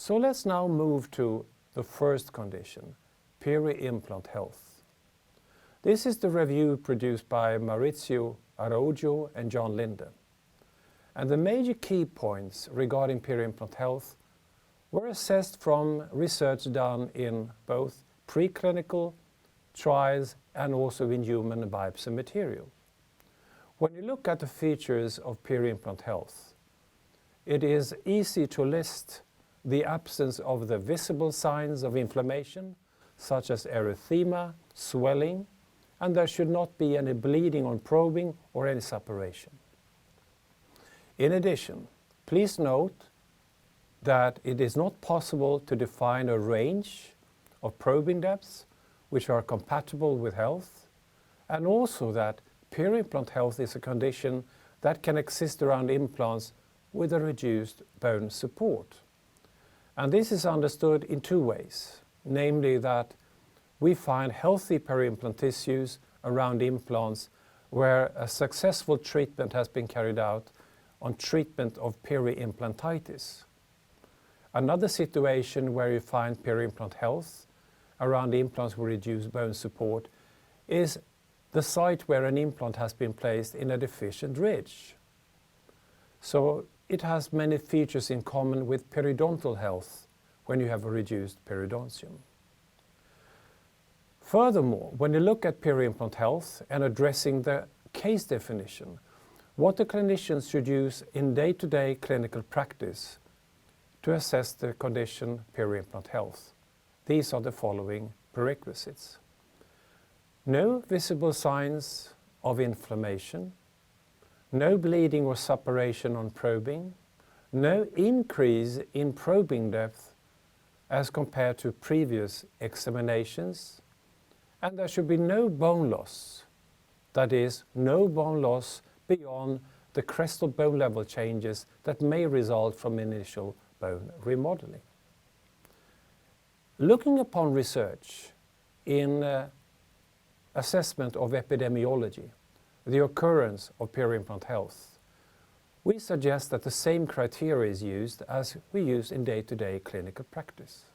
So let's now move to the first condition, peri-implant health. This is the review produced by Maurizio Araujo and John Linde. And the major key points regarding peri-implant health were assessed from research done in both preclinical trials and also in human biopsy material. When you look at the features of peri-implant health, it is easy to list the absence of the visible signs of inflammation, such as erythema, swelling, and there should not be any bleeding on probing or any suppuration. In addition, please note that it is not possible to define a range of probing depths which are compatible with health, and also that peri-implant health is a condition that can exist around implants with a reduced bone support. And this is understood in two ways, namely that we find healthy peri-implant tissues around implants where a successful treatment has been carried out on treatment of peri-implantitis. Another situation where you find peri-implant health around implants with reduced bone support is the site where an implant has been placed in a deficient ridge. So it has many features in common with periodontal health when you have a reduced periodontium. Furthermore, when you look at peri-implant health and addressing the case definition, what the clinicians should use in day-to-day clinical practice to assess the condition peri-implant health. These are the following prerequisites. No visible signs of inflammation, no bleeding or suppuration on probing, no increase in probing depth as compared to previous examinations, and there should be no bone loss, that is, no bone loss beyond the crestal bone level changes that may result from initial bone remodeling. Looking upon research in assessment of epidemiology, the occurrence of peri-implant health, we suggest that the same criteria is used as we use in day-to-day clinical practice.